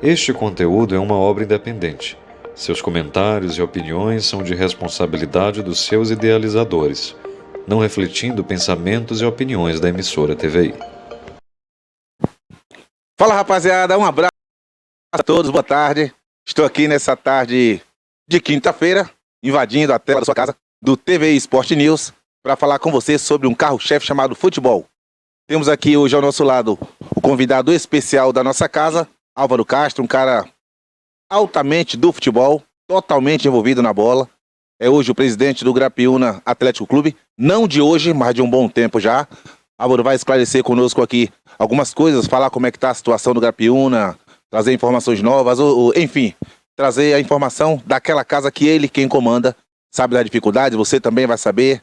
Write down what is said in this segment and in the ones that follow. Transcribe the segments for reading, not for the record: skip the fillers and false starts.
Este conteúdo é uma obra independente. Seus comentários e opiniões são de responsabilidade dos seus idealizadores, não refletindo pensamentos e opiniões da emissora TVI. Fala, rapaziada, um abraço a todos, boa tarde. Estou aqui nessa tarde de quinta-feira, invadindo a tela da sua casa do TVI Sport News para falar com você sobre um carro-chefe chamado futebol. Temos aqui hoje ao nosso lado o convidado especial da nossa casa, Álvaro Castro, um cara altamente do futebol, totalmente envolvido na bola. É hoje o presidente do Grapiúna Atlético Clube, não de hoje, mas de um bom tempo já. Álvaro vai esclarecer conosco aqui algumas coisas, falar como é que está a situação do Grapiúna, trazer informações novas, enfim, trazer a informação daquela casa que ele, quem comanda, sabe da dificuldade, você também vai saber.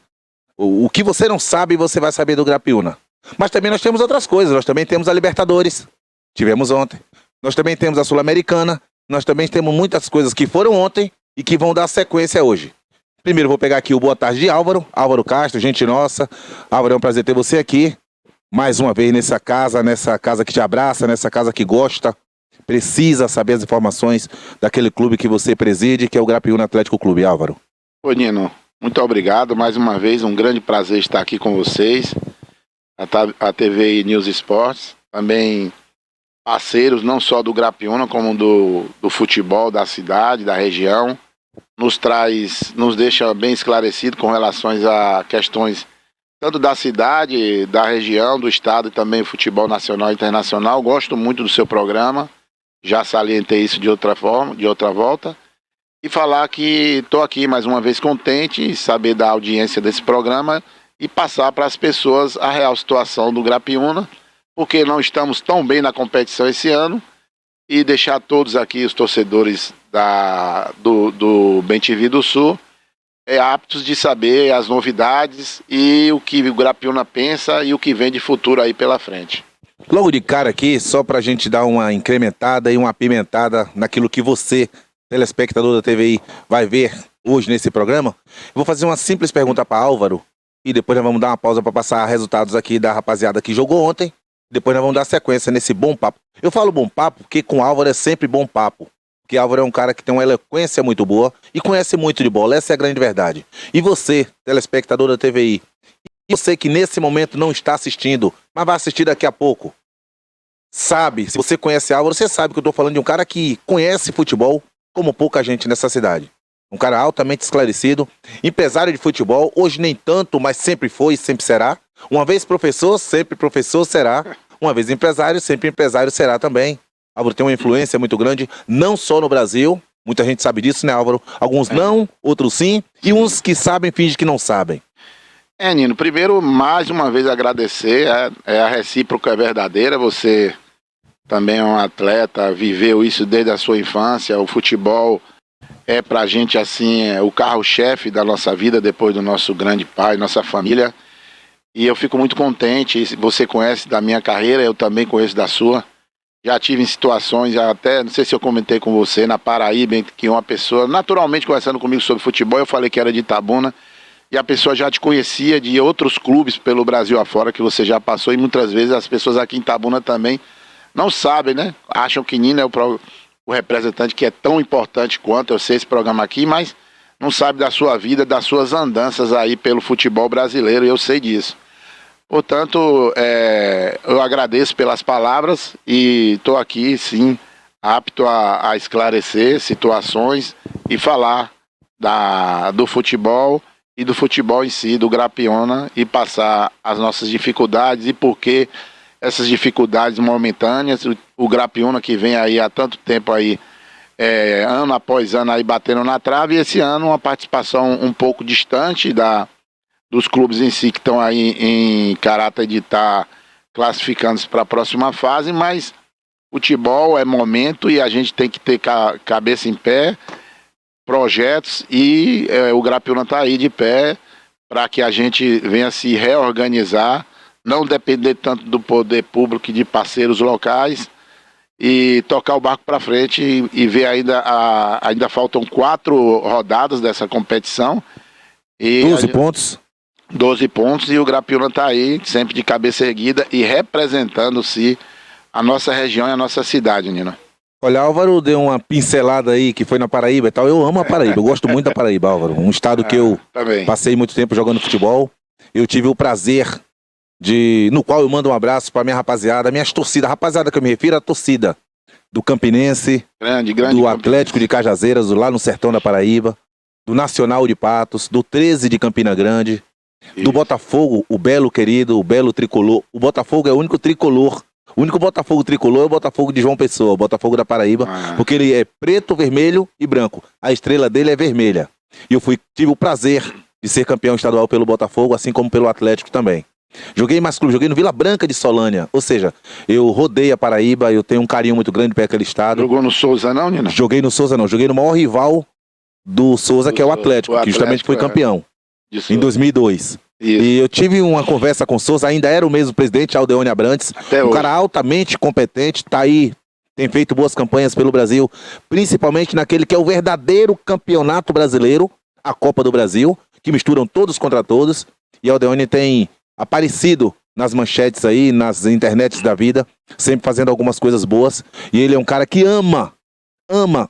O que você não sabe, você vai saber do Grapiúna. Mas também nós temos outras coisas, nós também temos a Libertadores, tivemos ontem. Nós também temos a Sul-Americana, nós também temos muitas coisas que foram ontem e que vão dar sequência hoje. Primeiro vou pegar aqui o boa tarde de Álvaro Castro, gente nossa. Álvaro, é um prazer ter você aqui, mais uma vez nessa casa que te abraça, nessa casa que gosta, precisa saber as informações daquele clube que você preside, que é o Grapiúna Atlético Clube. Álvaro. Ô Nino, muito obrigado, mais uma vez, um grande prazer estar aqui com vocês, a TVI News Esportes, também parceiros não só do Grapiúna, como do futebol da cidade, da região, nos deixa bem esclarecido com relação a questões tanto da cidade, da região, do estado e também futebol nacional e internacional. Gosto muito do seu programa, já salientei isso de outra forma, de outra volta. E falar que estou aqui mais uma vez contente em saber da audiência desse programa e passar para as pessoas a real situação do Grapiúna, porque não estamos tão bem na competição esse ano, e deixar todos aqui, os torcedores do Bem-TV do Sul, aptos de saber as novidades e o que o Grapiúna pensa e o que vem de futuro aí pela frente. Logo de cara aqui, só para a gente dar uma incrementada e uma apimentada naquilo que você, telespectador da TVI, vai ver hoje nesse programa, eu vou fazer uma simples pergunta para Álvaro e depois nós vamos dar uma pausa para passar resultados aqui da rapaziada que jogou ontem. Depois nós vamos dar sequência nesse bom papo. Eu falo bom papo porque com Álvaro é sempre bom papo. Porque Álvaro é um cara que tem uma eloquência muito boa e conhece muito de bola. Essa é a grande verdade. E você, telespectador da TVI, e você que nesse momento não está assistindo, mas vai assistir daqui a pouco, sabe, se você conhece Álvaro, você sabe que eu estou falando de um cara que conhece futebol como pouca gente nessa cidade. Um cara altamente esclarecido, empresário de futebol, hoje nem tanto, mas sempre foi e sempre será. Uma vez professor, sempre professor será. Uma vez empresário, sempre empresário será também. Álvaro tem uma influência muito grande, não só no Brasil, muita gente sabe disso, né, Álvaro? Alguns não, outros sim, e uns que sabem fingem que não sabem. Nino, primeiro, mais uma vez agradecer, a recíproca é verdadeira, você também é um atleta, viveu isso desde a sua infância, o futebol é pra gente assim, o carro-chefe da nossa vida, depois do nosso grande pai, nossa família. E eu fico muito contente, você conhece da minha carreira, eu também conheço da sua. Já tive em situações, até, não sei se eu comentei com você, na Paraíba, em que uma pessoa, naturalmente conversando comigo sobre futebol, eu falei que era de Itabuna, e a pessoa já te conhecia de outros clubes pelo Brasil afora, que você já passou, e muitas vezes as pessoas aqui em Itabuna também não sabem, né? Acham que Nino é o representante que é tão importante quanto eu sei esse programa aqui, mas não sabe da sua vida, das suas andanças aí pelo futebol brasileiro, e eu sei disso. Portanto, eu agradeço pelas palavras e estou aqui, sim, apto a esclarecer situações e falar do futebol e do futebol em si, do Grapiúna, e passar as nossas dificuldades e por que essas dificuldades momentâneas. O Grapiúna que vem aí há tanto tempo aí, ano após ano aí batendo na trave, e esse ano uma participação um pouco distante dos clubes em si que estão aí em caráter de estar classificando-se para a próxima fase, mas futebol é momento e a gente tem que ter cabeça em pé, projetos, e o Grapiúna está aí de pé para que a gente venha se reorganizar, não depender tanto do poder público e de parceiros locais, e tocar o barco para frente e ver ainda faltam 4 rodadas dessa competição. E 12 pontos. 12 pontos, e o Grapiúna está aí, sempre de cabeça erguida e representando-se a nossa região e a nossa cidade, Nino. Olha, Álvaro deu uma pincelada aí que foi na Paraíba e tal. Eu amo a Paraíba, eu gosto muito da Paraíba, Álvaro. Um estado que eu Também. passei muito tempo jogando futebol. Eu tive o prazer no qual eu mando um abraço pra minha rapaziada, minhas torcidas. Rapaziada que eu me refiro à torcida do Campinense, Grande do Atlético de Cajazeiras, lá no sertão da Paraíba, do Nacional de Patos, do 13 de Campina Grande, do Botafogo, o belo querido, o belo tricolor. O Botafogo é o único tricolor. O único Botafogo tricolor é o Botafogo de João Pessoa, o Botafogo da Paraíba, porque ele é preto, vermelho e branco. A estrela dele é vermelha. E eu tive o prazer de ser campeão estadual pelo Botafogo, assim como pelo Atlético também. Joguei mais clube, joguei no Vila Branca de Solânia, ou seja, eu rodei a Paraíba, eu tenho um carinho muito grande por aquele estado. Jogou no Souza não, Nino? Joguei no Souza não, joguei no maior rival do Souza, que é o Atlético, que justamente foi campeão em 2002. Isso. E eu tive uma conversa com o Souza, ainda era o mesmo presidente, Aldeone Abrantes, um cara altamente competente, tá aí, tem feito boas campanhas pelo Brasil, principalmente naquele que é o verdadeiro campeonato brasileiro, a Copa do Brasil, que misturam todos contra todos, e Aldeone tem aparecido nas manchetes aí, nas internets da vida, sempre fazendo algumas coisas boas, e ele é um cara que ama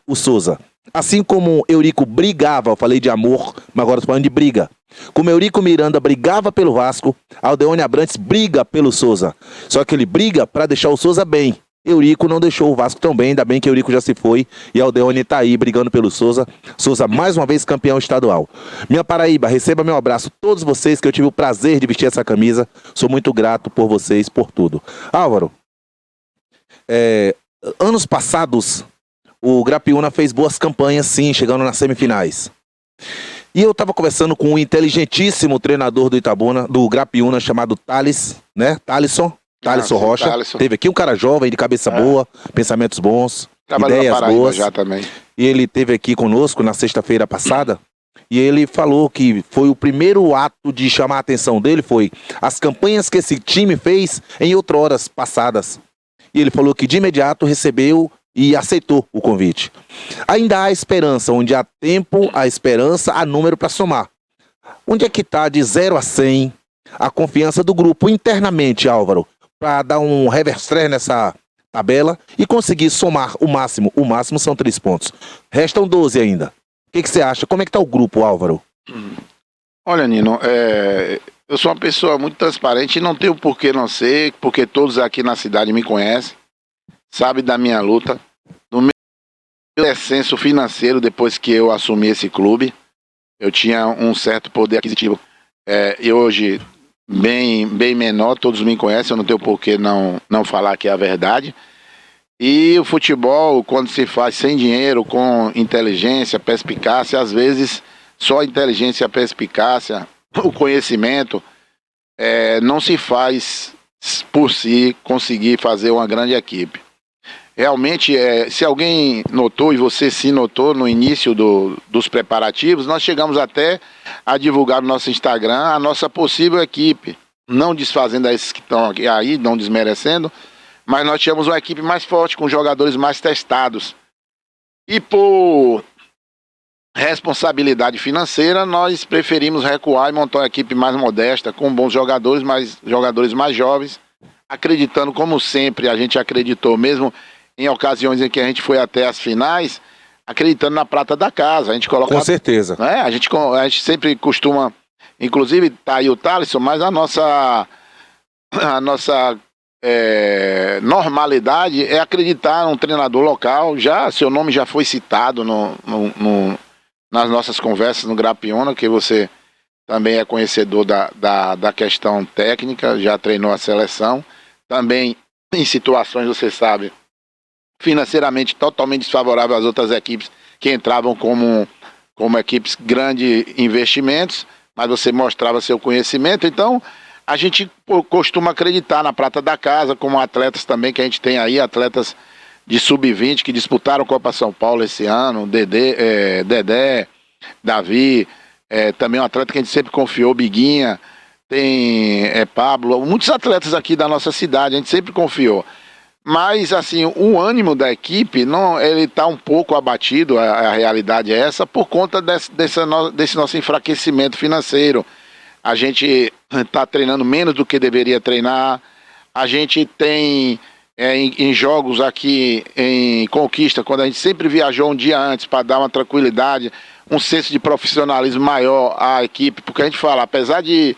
o Souza. Assim como Eurico brigava, eu falei de amor, mas agora estou falando de briga. Como Eurico Miranda brigava pelo Vasco, Aldeone Abrantes briga pelo Souza. Só que ele briga para deixar o Souza bem. Eurico não deixou o Vasco tão bem, ainda bem que Eurico já se foi e Aldeone tá aí brigando pelo Souza. Souza mais uma vez campeão estadual. Minha Paraíba, receba meu abraço, todos vocês que eu tive o prazer de vestir essa camisa. Sou muito grato por vocês, por tudo. Álvaro, anos passados, o Grapiúna fez boas campanhas, sim, chegando nas semifinais. E eu estava conversando com um inteligentíssimo treinador do Itabuna, do Grapiúna, chamado Thales, né? Thalisson Rocha. Thalisson. Teve aqui um cara jovem, de cabeça boa, pensamentos bons, ideias boas. Já também. E ele esteve aqui conosco na sexta-feira passada. E ele falou que foi o primeiro ato de chamar a atenção dele, foi as campanhas que esse time fez em outroras passadas. E ele falou que de imediato recebeu e aceitou o convite. Ainda há esperança, onde há tempo, há esperança, há número para somar. Onde é que está de 0 a 100 a confiança do grupo internamente, Álvaro, para dar um reverse nessa tabela e conseguir somar o máximo? O máximo são 3 pontos. Restam 12 ainda. O que você acha? Como é que está o grupo, Álvaro? Olha, Nino, eu sou uma pessoa muito transparente e não tenho por que não ser, porque todos aqui na cidade me conhecem, sabem da minha luta, do meu descenso financeiro depois que eu assumi esse clube. Eu tinha um certo poder aquisitivo. E hoje, bem menor, todos me conhecem, eu não tenho por que não falar que é a verdade. E o futebol, quando se faz sem dinheiro, com inteligência, perspicácia, às vezes só a inteligência e a perspicácia, o conhecimento, não se faz por si conseguir fazer uma grande equipe. Realmente, se alguém notou, e você sim notou no início dos preparativos, nós chegamos até a divulgar no nosso Instagram a nossa possível equipe, não desfazendo esses que estão aí, não desmerecendo, mas nós tínhamos uma equipe mais forte, com jogadores mais testados. E por responsabilidade financeira, nós preferimos recuar e montar uma equipe mais modesta, com bons jogadores, jogadores mais jovens, acreditando, como sempre a gente acreditou, mesmo em ocasiões em que a gente foi até as finais, acreditando na prata da casa. A gente coloca, com certeza. A gente sempre costuma, inclusive tá aí o Thalisson, mas a nossa normalidade é acreditar num treinador local. Seu nome já foi citado nas nossas conversas no Grapiúna, que você também é conhecedor da questão técnica, já treinou a seleção, também em situações, você sabe, financeiramente totalmente desfavorável às outras equipes que entravam como equipes grandes investimentos, mas você mostrava seu conhecimento. Então a gente costuma acreditar na prata da casa, como atletas também que a gente tem aí, atletas de sub-20 que disputaram Copa São Paulo esse ano, Dedé, Davi, também um atleta que a gente sempre confiou, Biguinha, tem Pablo, muitos atletas aqui da nossa cidade, a gente sempre confiou. Mas, assim, o ânimo da equipe, ele está um pouco abatido, a realidade é essa, por conta desse nosso enfraquecimento financeiro. A gente está treinando menos do que deveria treinar, a gente tem em jogos aqui em Conquista, quando a gente sempre viajou um dia antes para dar uma tranquilidade, um senso de profissionalismo maior à equipe, porque a gente fala, apesar de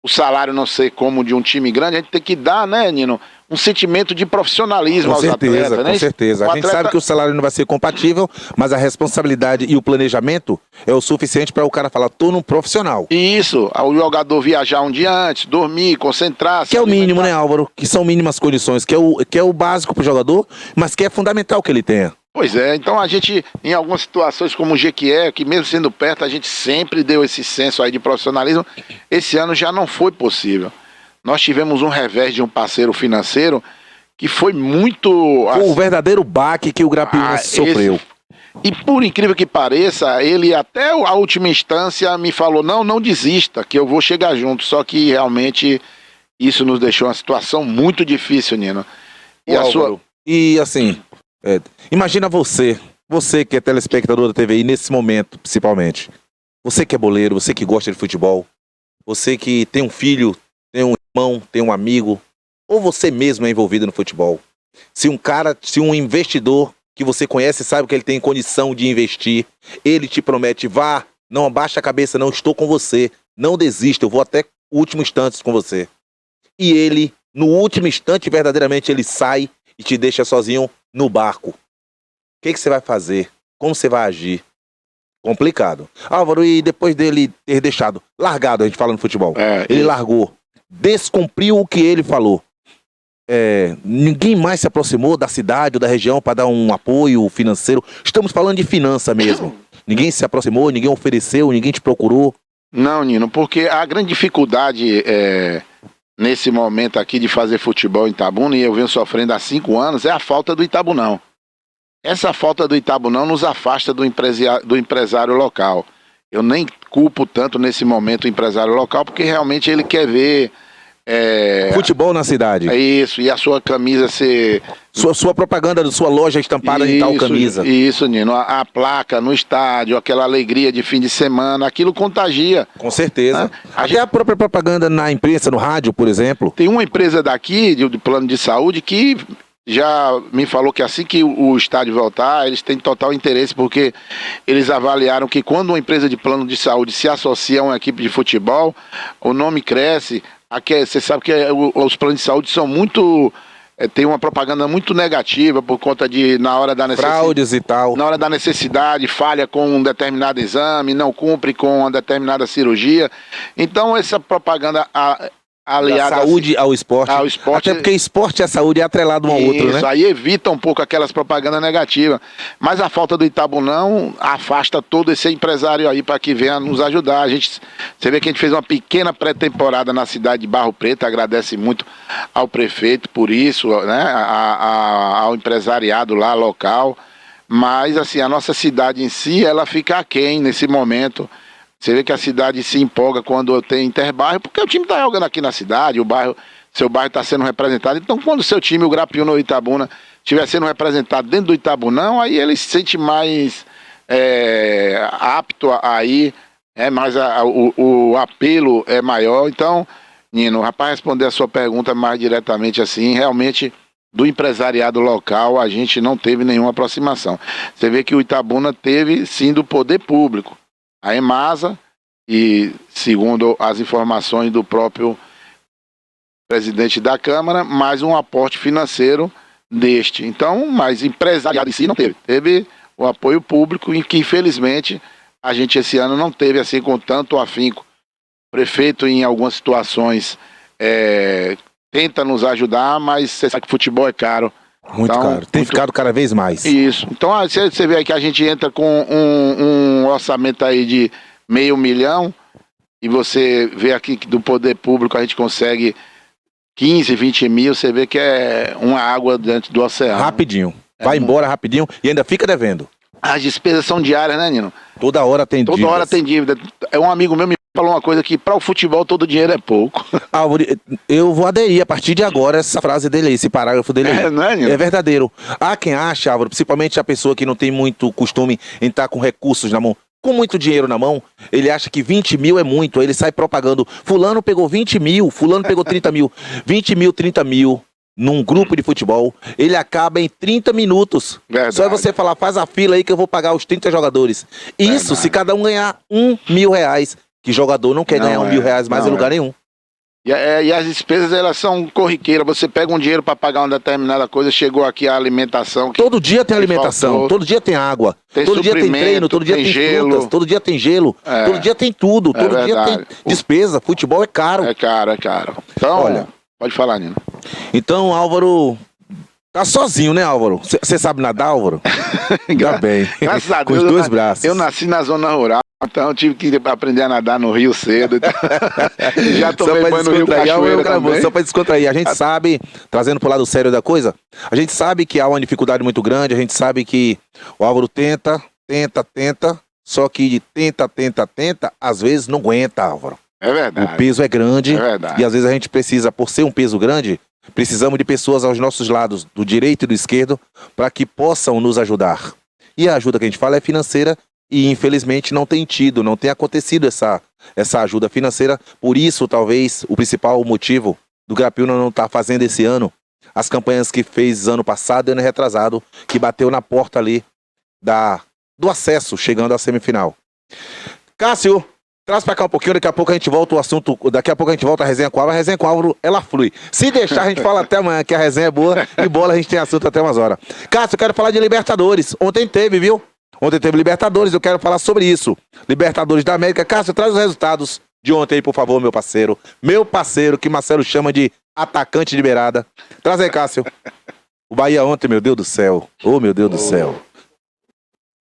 o salário não ser como de um time grande, a gente tem que dar, né, Nino, um sentimento de profissionalismo Com aos certeza, atletas, né? com certeza. O A gente atleta- sabe que o salário não vai ser compatível, mas a responsabilidade e o planejamento é o suficiente para o cara falar, tô num profissional. E isso, o jogador viajar um dia antes, dormir, concentrar. Que é o mínimo, né, Álvaro? Que são mínimas condições, que é o básico pro jogador, mas que é fundamental que ele tenha. Pois é, então a gente, em algumas situações como o Jequié, que mesmo sendo perto, a gente sempre deu esse senso aí de profissionalismo. Esse ano já não foi possível. Nós tivemos um revés de um parceiro financeiro que foi muito... O verdadeiro baque que o Grapiúnas sofreu. E por incrível que pareça, ele até a última instância me falou, não desista, que eu vou chegar junto. Só que realmente isso nos deixou uma situação muito difícil, Nino. E Ô, a sua... Álvaro, e assim, imagina você que é telespectador da TVI nesse momento, principalmente. Você que é boleiro, você que gosta de futebol, você que tem um filho, tem um irmão, tem um amigo, ou você mesmo é envolvido no futebol. Se um investidor que você conhece sabe que ele tem condição de investir, ele te promete, vá, não abaixa a cabeça, não, estou com você, não desista, eu vou até o último instante com você. E ele, no último instante, verdadeiramente, ele sai e te deixa sozinho no barco. O que você vai fazer? Como você vai agir? Complicado. Álvaro, e depois dele ter deixado, largado, a gente fala no futebol, ele largou, descumpriu o que ele falou. Ninguém mais se aproximou da cidade ou da região para dar um apoio financeiro. Estamos falando de finança mesmo. Ninguém se aproximou, ninguém ofereceu, ninguém te procurou. Não, Nino, porque a grande dificuldade nesse momento aqui de fazer futebol em Itabuna, e eu venho sofrendo há 5 anos, é a falta do Itabunão. Essa falta do Itabunão nos afasta do empresário local. Eu nem culpo tanto nesse momento o empresário local, porque realmente ele quer ver... futebol na cidade. É isso, e a sua camisa ser... Sua propaganda da sua loja estampada de tal camisa. Isso, Nino. A placa no estádio, aquela alegria de fim de semana, aquilo contagia. Com certeza. Até a própria propaganda na imprensa, no rádio, por exemplo. Tem uma empresa daqui, de plano de saúde, que já me falou que assim que o estádio voltar, eles têm total interesse, porque eles avaliaram que quando uma empresa de plano de saúde se associa a uma equipe de futebol, o nome cresce. Aqui, você sabe que os planos de saúde são muito... tem uma propaganda muito negativa por conta de, na hora da necessidade... Fraudes e tal. Na hora da necessidade, falha com um determinado exame, não cumpre com uma determinada cirurgia. Então, essa propaganda aliada... Da saúde ao esporte. Até porque esporte e a saúde é atrelado um ao outro, né? Isso, aí evita um pouco aquelas propagandas negativas. Mas a falta do Itabunão afasta todo esse empresário aí para que venha nos ajudar. Você vê que a gente fez uma pequena pré-temporada na cidade de Barro Preto, agradece muito ao prefeito por isso, né? Ao empresariado lá local. Mas assim, a nossa cidade em si, ela fica aquém nesse momento. Você vê que a cidade se empolga quando tem interbairro, porque o time está jogando aqui na cidade, seu bairro está sendo representado. Então, quando o seu time, o Grapiúna ou Itabuna, estiver sendo representado dentro do Itabunão, aí ele se sente mais apto a ir, mais o apelo é maior. Então, Nino, para responder a sua pergunta mais diretamente assim, realmente, do empresariado local, a gente não teve nenhuma aproximação. Você vê que o Itabuna teve, sim, do poder público. A EMASA, e segundo as informações do próprio presidente da Câmara, mais um aporte financeiro deste. Então, mas empresariado em si não teve. Teve o apoio público e que, infelizmente, a gente esse ano não teve assim com tanto afinco. O prefeito, em algumas situações, tenta nos ajudar, mas você sabe que futebol é caro. Muito caro. Tem ficado cada vez mais. Isso. Então, você vê aí que a gente entra com um orçamento aí de 500 mil, e você vê aqui que do poder público a gente consegue 15, 20 mil, você vê que é uma água dentro do oceano. Rapidinho. Vai embora rapidinho e ainda fica devendo. As despesas são diárias, né, Nino? Toda hora tem dívida. Toda hora tem dívida. Um amigo meu me falou uma coisa que para o futebol todo dinheiro é pouco. Álvaro, eu vou aderir a partir de agora essa frase dele aí, esse parágrafo dele aí. Não é, Nino? É verdadeiro. Há quem acha, Álvaro, principalmente a pessoa que não tem muito costume em estar com recursos na mão, com muito dinheiro na mão, ele acha que 20 mil é muito, aí ele sai propagando, fulano pegou 20 mil, fulano pegou 30 mil, 20 mil, 30 mil, num grupo de futebol, ele acaba em 30 minutos. Verdade. Só é você falar, faz a fila aí que eu vou pagar os 30 jogadores. Isso Verdade. se cada um ganhar R$ 1.000. Que jogador não quer ganhar R$ 1.000 mais em lugar nenhum. E as despesas, elas são corriqueiras. Você pega um dinheiro para pagar uma determinada coisa, chegou aqui a alimentação. Todo dia tem alimentação, faltou. todo dia tem água, Tem todo dia tem suprimento, treino, todo dia tem tem gelo. frutas, todo dia tem gelo, todo dia tem tudo, todo dia tem verdade. despesa. Futebol é caro. É caro. Então, Olha, pode falar, Nino. então, Álvaro tá sozinho, né, Álvaro? Você sabe nadar, Álvaro? Ainda bem. Graças a Com Deus. os dois braços. Eu nasci na zona rural, então eu tive que aprender a nadar no rio cedo. Já tomei banho no rio Cachoeira também. Só pra descontrair. A gente sabe, trazendo pro lado sério da coisa, a gente sabe que há uma dificuldade muito grande, a gente sabe que o Álvaro tenta, só que tenta, às vezes não aguenta, Álvaro. É verdade. O peso é grande, É verdade. e às vezes a gente precisa, por ser um peso grande, precisamos de pessoas aos nossos lados, do direito e do esquerdo, para que possam nos ajudar. E a ajuda que a gente fala é financeira, e infelizmente não tem acontecido essa ajuda financeira. Por isso, talvez, o principal motivo do Grapiúna não estar fazendo esse ano as campanhas que fez ano passado e ano retrasado, que bateu na porta ali do acesso, chegando à semifinal. Cássio, traz pra cá um pouquinho, daqui a pouco a gente volta o assunto, daqui a pouco a gente volta a resenha com o Álvaro. A resenha com o Álvaro, ela flui. Se deixar, a gente fala até amanhã, que a resenha é boa, e bola a gente tem assunto até umas horas. Cássio, eu quero falar de Libertadores. Ontem teve, viu? Ontem teve Libertadores, eu quero falar sobre isso. Libertadores da América. Cássio, traz os resultados de ontem aí, por favor, meu parceiro. Meu parceiro, que Marcelo chama de atacante de beirada. Traz aí, Cássio. O Bahia ontem, meu Deus do céu. Oh, meu Deus do céu.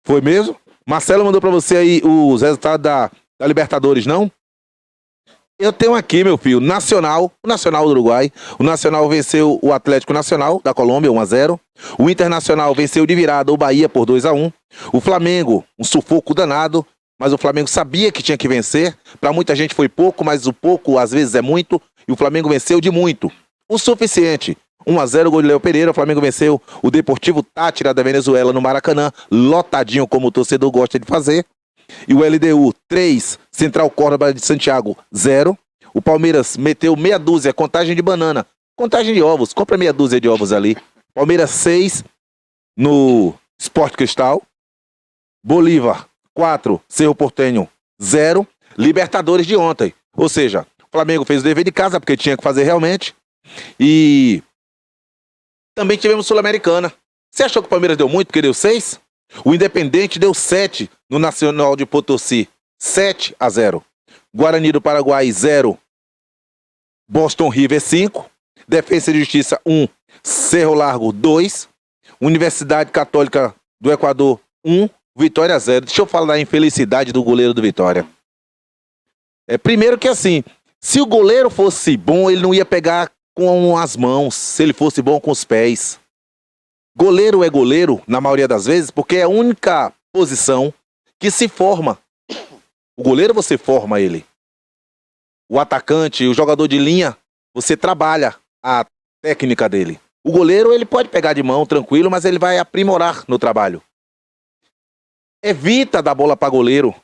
Foi mesmo? Marcelo mandou pra você aí os resultados da Libertadores, não? Eu tenho aqui, meu filho, o Nacional do Uruguai. O Nacional venceu o Atlético Nacional da Colômbia, 1-0. O Internacional venceu de virada o Bahia por 2-1. O Flamengo, um sufoco danado, mas o Flamengo sabia que tinha que vencer. Para muita gente foi pouco, mas o pouco às vezes é muito. E o Flamengo venceu de muito. O suficiente. 1-0, gol de Léo Pereira. O Flamengo venceu o Deportivo Táchira da Venezuela no Maracanã, lotadinho como o torcedor gosta de fazer. E o LDU 3, Central Córdoba de Santiago 0. O Palmeiras meteu meia dúzia, contagem de banana, contagem de ovos, compra meia dúzia de ovos ali. Palmeiras 6 no Sport Cristal. Bolívar 4, Cerro Porteño 0. Libertadores de ontem. Ou seja, o Flamengo fez o dever de casa porque tinha que fazer realmente. E também tivemos Sul-Americana. Você achou que o Palmeiras deu muito porque deu 6? O Independente deu 7 no Nacional de Potosí. 7-0. Guarani do Paraguai 0. Boston River 5. Defensa e Justiça 1. Cerro Largo 2. Universidade Católica do Equador 1. Vitória 0. Deixa eu falar da infelicidade do goleiro do Vitória. Primeiro que assim, se o goleiro fosse bom, ele não ia pegar com as mãos. Se ele fosse bom com os pés. Goleiro é goleiro, na maioria das vezes, porque é a única posição que se forma. O goleiro você forma ele. O atacante, o jogador de linha, você trabalha a técnica dele. O goleiro, ele pode pegar de mão tranquilo, mas ele vai aprimorar no trabalho. Evita dar bola para goleiro.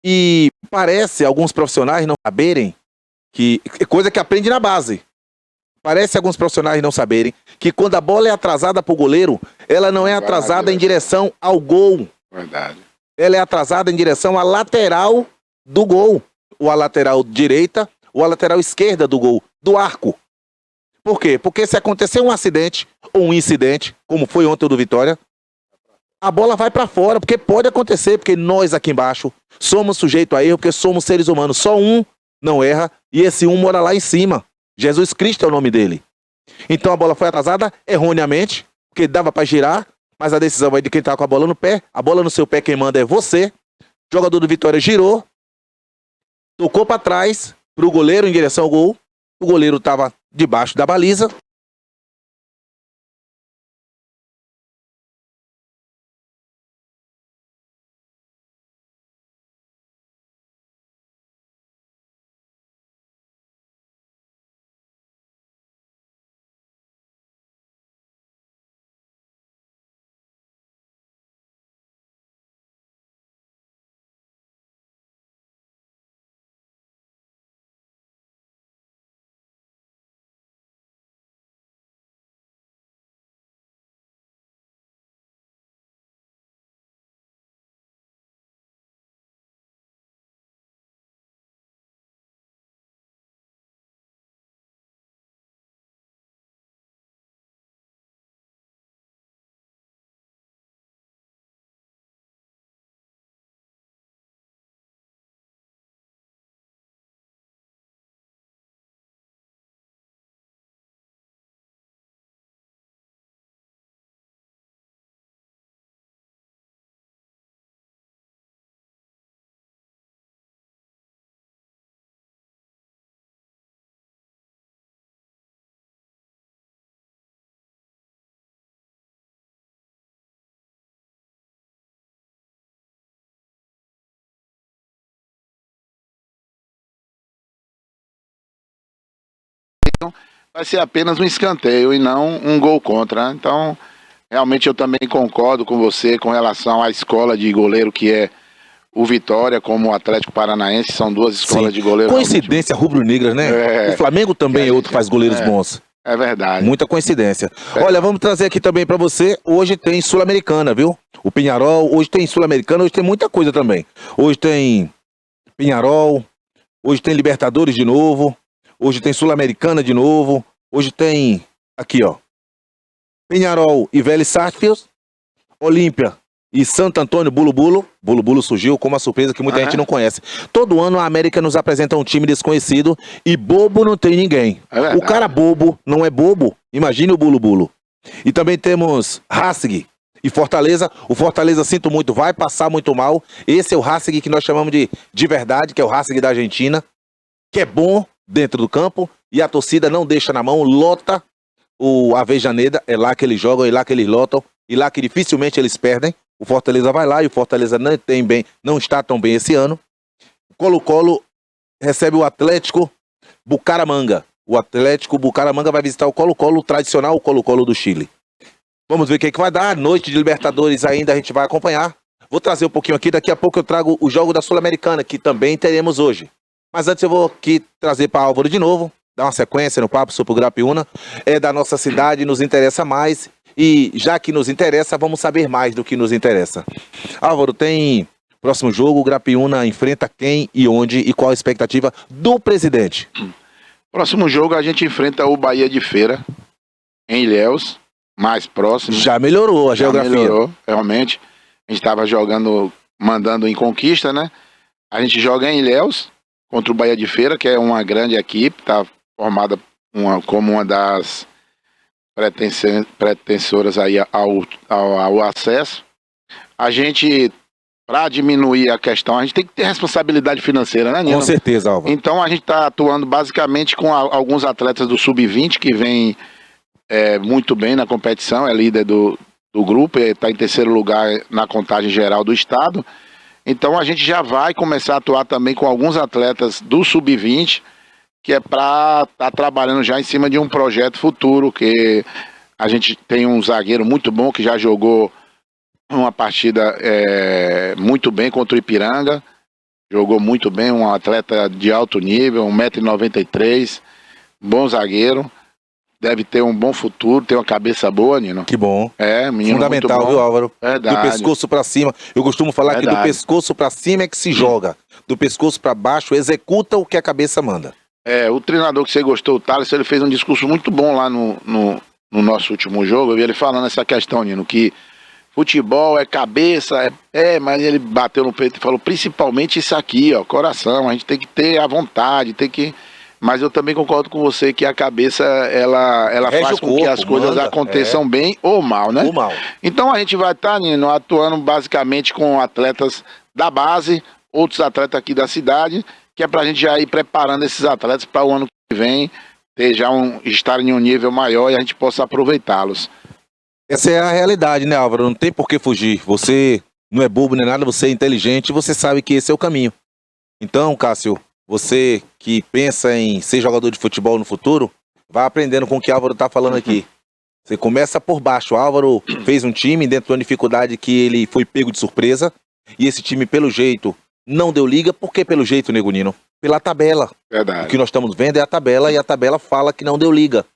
E parece alguns profissionais não saberem, que é coisa que aprende na base. Parece alguns profissionais não saberem que quando a bola é atrasada para o goleiro, ela não é atrasada em direção ao gol. Verdade. Ela é atrasada em direção à lateral do gol. Ou à lateral direita, ou à lateral esquerda do gol, do arco. Por quê? Porque se acontecer um acidente ou um incidente, como foi ontem o do Vitória, a bola vai para fora, porque pode acontecer, porque nós aqui embaixo somos sujeitos a erro, porque somos seres humanos. Só um não erra, e esse um mora lá em cima. Jesus Cristo é o nome dele. Então a bola foi atrasada erroneamente, porque dava para girar, mas a decisão vai de quem tá com a bola no pé. A bola no seu pé, quem manda é você. O jogador do Vitória girou, tocou para trás, pro goleiro em direção ao gol. O goleiro estava debaixo da baliza. vai ser apenas um escanteio e não um gol contra, né? Então, realmente eu também concordo com você com relação à escola de goleiro que é o Vitória, como o Atlético Paranaense, são duas escolas de goleiro. Coincidência rubro-negras, né? O Flamengo também é outro que faz goleiros bons. É verdade. Muita coincidência. Olha, vamos trazer aqui também pra você, hoje tem Sul-Americana, viu? O Peñarol, hoje tem Sul-Americana, hoje tem muita coisa também. Hoje tem Peñarol, hoje tem Libertadores de novo, hoje tem Sul-Americana de novo, hoje tem, aqui ó, Peñarol e Vélez Sarsfield, Olímpia e Santo Antônio Bulu Bulu. Bulu Bulu surgiu com uma surpresa que muita gente não conhece. Todo ano a América nos apresenta um time desconhecido e bobo não tem ninguém. O cara bobo não é bobo. Imagine o Bulu Bulu. E também temos Racing e Fortaleza. O Fortaleza, sinto muito, vai passar muito mal. Esse é o Racing que nós chamamos de verdade, que é o Racing da Argentina, que é bom dentro do campo e a torcida não deixa na mão, lota o Avejaneda, é lá que eles jogam, é lá que eles lotam e lá que dificilmente eles perdem. O Fortaleza vai lá e o Fortaleza não está tão bem esse ano. O Colo-Colo recebe o Atlético Bucaramanga. O Atlético Bucaramanga vai visitar o Colo-Colo, o tradicional Colo-Colo do Chile. Vamos ver o que vai dar. Noite de Libertadores ainda a gente vai acompanhar. Vou trazer um pouquinho aqui, daqui a pouco eu trago o jogo da Sul-Americana, que também teremos hoje. Mas antes eu vou aqui trazer para Álvaro de novo, dar uma sequência no papo sobre o Grapiúna. É da nossa cidade, nos interessa mais. E já que nos interessa, vamos saber mais do que nos interessa. Álvaro, tem próximo jogo, o Grapiúna enfrenta quem e onde e qual a expectativa do presidente? Próximo jogo a gente enfrenta o Bahia de Feira, em Ilhéus, mais próximo. Já melhorou a geografia. Melhorou, realmente. A gente estava jogando, mandando em Conquista, né? A gente joga em Ilhéus contra o Bahia de Feira, que é uma grande equipe, está formada como uma das pretensoras aí ao acesso. A gente, para diminuir a questão, a gente tem que ter responsabilidade financeira, né, Nino? Com certeza, Álvaro. Então a gente está atuando basicamente com alguns atletas do Sub-20 que vêm muito bem na competição, é líder do grupo, está em terceiro lugar na contagem geral do estado. Então a gente já vai começar a atuar também com alguns atletas do Sub-20, que é para estar trabalhando já em cima de um projeto futuro, que a gente tem um zagueiro muito bom que já jogou uma partida muito bem contra o Ipiranga, jogou muito bem, um atleta de alto nível, 1,93 m, bom zagueiro, deve ter um bom futuro, tem uma cabeça boa, Nino. Que bom. Menino fundamental, muito bom. viu, Álvaro? Verdade. Do pescoço pra cima. Eu costumo falar que do pescoço pra cima é que se joga. Do pescoço pra baixo, executa o que a cabeça manda. O treinador que você gostou, o Thales, ele fez um discurso muito bom lá no nosso último jogo. Eu vi ele falando essa questão, Nino, que futebol é cabeça, mas ele bateu no peito e falou principalmente isso aqui, ó, coração. A gente tem que ter a vontade, tem que... Mas eu também concordo com você que a cabeça, ela faz com que as coisas aconteçam bem ou mal, né? Ou mal. Então a gente vai estar, Nino, atuando basicamente com atletas da base, outros atletas aqui da cidade, que é pra gente já ir preparando esses atletas para o ano que vem estar em um nível maior e a gente possa aproveitá-los. Essa é a realidade, né, Álvaro? Não tem por que fugir. Você não é bobo nem nada, você é inteligente, você sabe que esse é o caminho. Então, Cássio, você que pensa em ser jogador de futebol no futuro, vai aprendendo com o que o Álvaro tá falando aqui. Você começa por baixo. O Álvaro fez um time dentro de uma dificuldade que ele foi pego de surpresa, e esse time, pelo jeito, não deu liga. Por que pelo jeito, Nego Nino? Pela tabela. Verdade. O que nós estamos vendo é a tabela, e a tabela fala que não deu liga.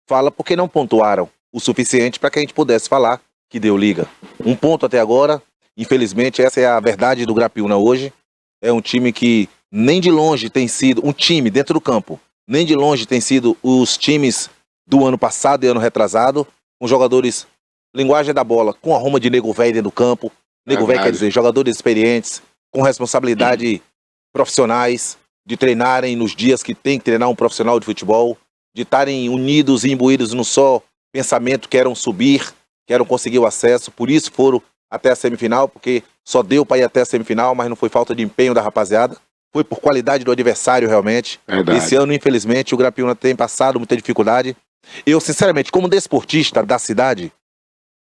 Fala porque não pontuaram o suficiente para que a gente pudesse falar que deu liga. Um ponto até agora. Infelizmente, essa é a verdade do Grapiúna hoje. É um time que nem de longe tem sido um time dentro do campo. Nem de longe tem sido os times do ano passado e ano retrasado, com jogadores, linguagem da bola, com arruma de nego velho dentro do campo. Nego velho quer dizer jogadores experientes, com responsabilidade profissionais, de treinarem nos dias que tem que treinar um profissional de futebol, de estarem unidos e imbuídos num só pensamento, que eram subir, que eram conseguir o acesso. Por isso foram até a semifinal, porque só deu para ir até a semifinal, mas não foi falta de empenho da rapaziada. Foi por qualidade do adversário, realmente. Verdade. Esse ano, infelizmente, o Grapiúna tem passado muita dificuldade. Eu, sinceramente, como desportista da cidade,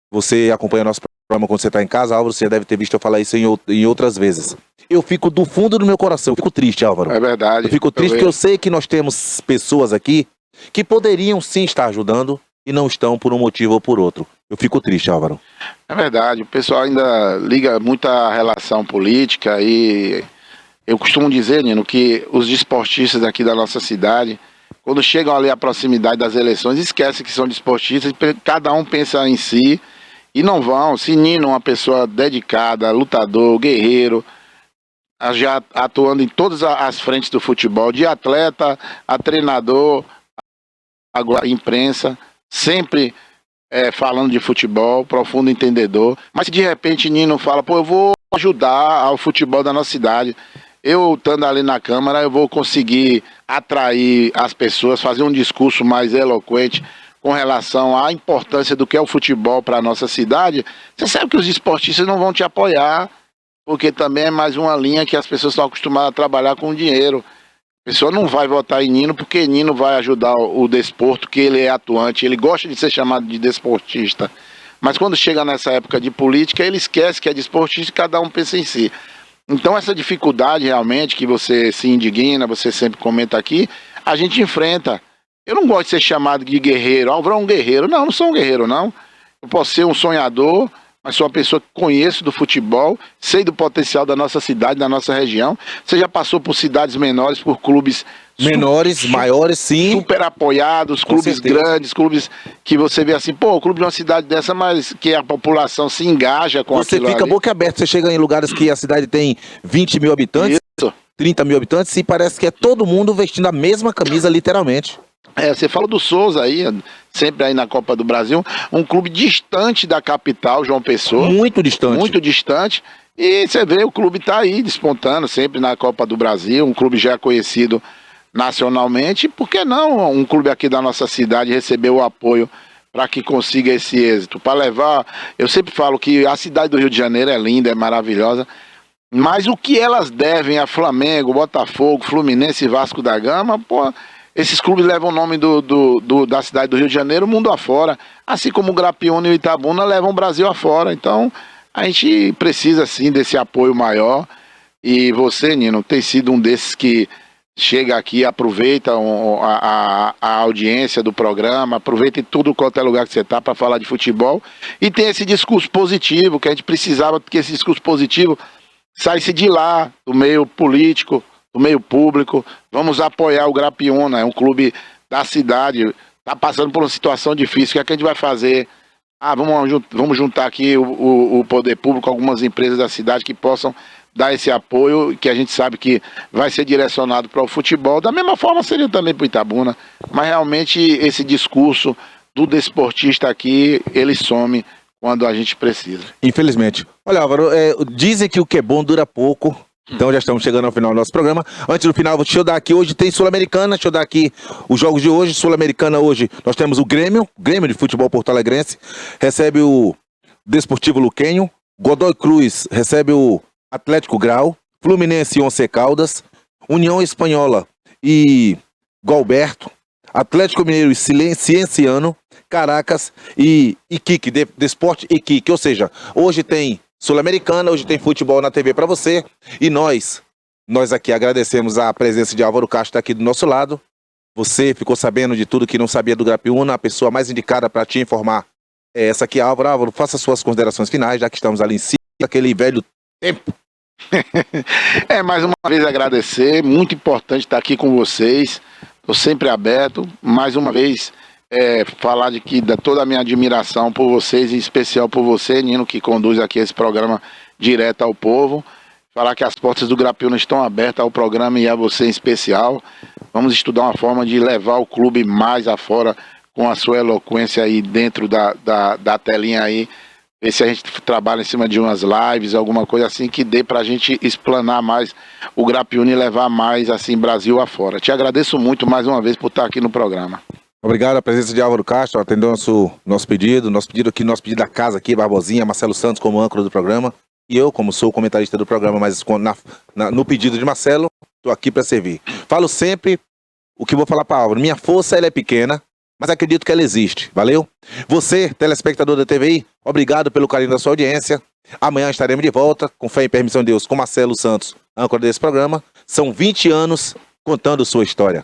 você acompanha nosso programa quando você está em casa, Álvaro, você deve ter visto eu falar isso em outras vezes. Eu fico do fundo do meu coração, eu fico triste, Álvaro. É verdade. Eu fico triste porque eu sei que nós temos pessoas aqui que poderiam sim estar ajudando e não estão por um motivo ou por outro. Eu fico triste, Álvaro. É verdade, o pessoal ainda liga muita relação política e eu costumo dizer, Nino, que os desportistas aqui da nossa cidade, quando chegam ali à proximidade das eleições, esquecem que são desportistas, cada um pensa em si e não vão. Se Nino é uma pessoa dedicada, lutador, guerreiro, já atuando em todas as frentes do futebol, de atleta a treinador, agora imprensa, sempre falando de futebol, profundo entendedor. Mas se de repente Nino fala, pô, eu vou ajudar ao futebol da nossa cidade, eu estando ali na Câmara, eu vou conseguir atrair as pessoas, fazer um discurso mais eloquente com relação à importância do que é o futebol para a nossa cidade, você sabe que os esportistas não vão te apoiar, porque também é mais uma linha que as pessoas estão acostumadas a trabalhar com dinheiro. A pessoa não vai votar em Nino porque Nino vai ajudar o desporto, que ele é atuante, ele gosta de ser chamado de desportista. Mas quando chega nessa época de política, ele esquece que é desportista e cada um pensa em si. Então essa dificuldade realmente que você se indigna, você sempre comenta aqui, a gente enfrenta. Eu não gosto de ser chamado de guerreiro. Álvaro é um guerreiro. Não sou um guerreiro, não. Eu posso ser um sonhador, mas sou uma pessoa que conheço do futebol, sei do potencial da nossa cidade, da nossa região. Você já passou por cidades menores, por clubes menores, maiores, sim. Super apoiados, clubes grandes, clubes que você vê assim, pô, o clube de uma cidade dessa, mas que a população se engaja com aquilo. Você fica ali. boca aberta, você chega em lugares que a cidade tem 20 mil habitantes, Isso. 30 mil habitantes, e parece que é todo mundo vestindo a mesma camisa, literalmente. Você fala do Souza aí, sempre aí na Copa do Brasil, um clube distante da capital, João Pessoa. Muito distante. Muito distante. E você vê, o clube tá aí despontando sempre na Copa do Brasil, um clube já conhecido nacionalmente. Por que não um clube aqui da nossa cidade receber o apoio para que consiga esse êxito? Para levar, eu sempre falo que a cidade do Rio de Janeiro é linda, é maravilhosa, mas o que elas devem a Flamengo, Botafogo, Fluminense e Vasco da Gama, pô... Esses clubes levam o nome da cidade do Rio de Janeiro mundo afora, assim como o Grapiúna e o Itabuna levam o Brasil afora. Então, a gente precisa, sim, desse apoio maior. E você, Nino, tem sido um desses que chega aqui, aproveita a audiência do programa, aproveita em tudo quanto é lugar que você está para falar de futebol. E tem esse discurso positivo, que a gente precisava que esse discurso positivo saísse de lá, do meio político, do meio público. Vamos apoiar o Grapiúna, é um clube da cidade, está passando por uma situação difícil. O que é que a gente vai fazer? Vamos juntar aqui o poder público, algumas empresas da cidade que possam dar esse apoio, que a gente sabe que vai ser direcionado para o futebol. Da mesma forma seria também para o Itabuna, mas realmente esse discurso do desportista aqui, ele some quando a gente precisa. Infelizmente. Olha, Álvaro, dizem que o que é bom dura pouco. Então já estamos chegando ao final do nosso programa. Antes do final, deixa eu dar aqui, hoje tem Sul-Americana, deixa eu dar aqui os jogos de hoje. Sul-Americana hoje, nós temos o Grêmio de Futebol Porto Alegrense, recebe o Desportivo Luquenho. Godoy Cruz recebe o Atlético Grau. Fluminense e Once Caldas. União Espanhola e Gualberto. Atlético Mineiro e Cienciano. Caracas e Iquique, Desporte Iquique. Ou seja, hoje tem Sul-Americana, hoje tem futebol na TV para você. E nós aqui agradecemos a presença de Álvaro Castro aqui do nosso lado. Você ficou sabendo de tudo que não sabia do Grapiúna, a pessoa mais indicada para te informar é essa aqui, Álvaro. Álvaro, faça suas considerações finais, já que estamos ali em cima daquele velho tempo. Mais uma vez agradecer, muito importante estar aqui com vocês. Estou sempre aberto, mais uma vez falar de que toda a minha admiração por vocês, em especial por você, Nino, que conduz aqui esse programa direto ao povo. Falar que as portas do Grapiúna estão abertas ao programa e a você em especial. Vamos estudar uma forma de levar o clube mais afora com a sua eloquência aí dentro da telinha aí. Ver se a gente trabalha em cima de umas lives, alguma coisa assim que dê pra gente explanar mais o Grapiúna e levar mais assim Brasil afora. Te agradeço muito mais uma vez por estar aqui no programa. Obrigado a presença de Álvaro Castro, atendeu nosso pedido da casa aqui, Barbosinha, Marcelo Santos como âncora do programa. E eu, como sou o comentarista do programa, mas no pedido de Marcelo, estou aqui para servir. Falo sempre o que vou falar para Álvaro. Minha força ela é pequena, mas acredito que ela existe. Valeu? Você, telespectador da TVI, obrigado pelo carinho da sua audiência. Amanhã estaremos de volta, com fé e permissão de Deus, com Marcelo Santos, âncora desse programa. São 20 anos contando sua história.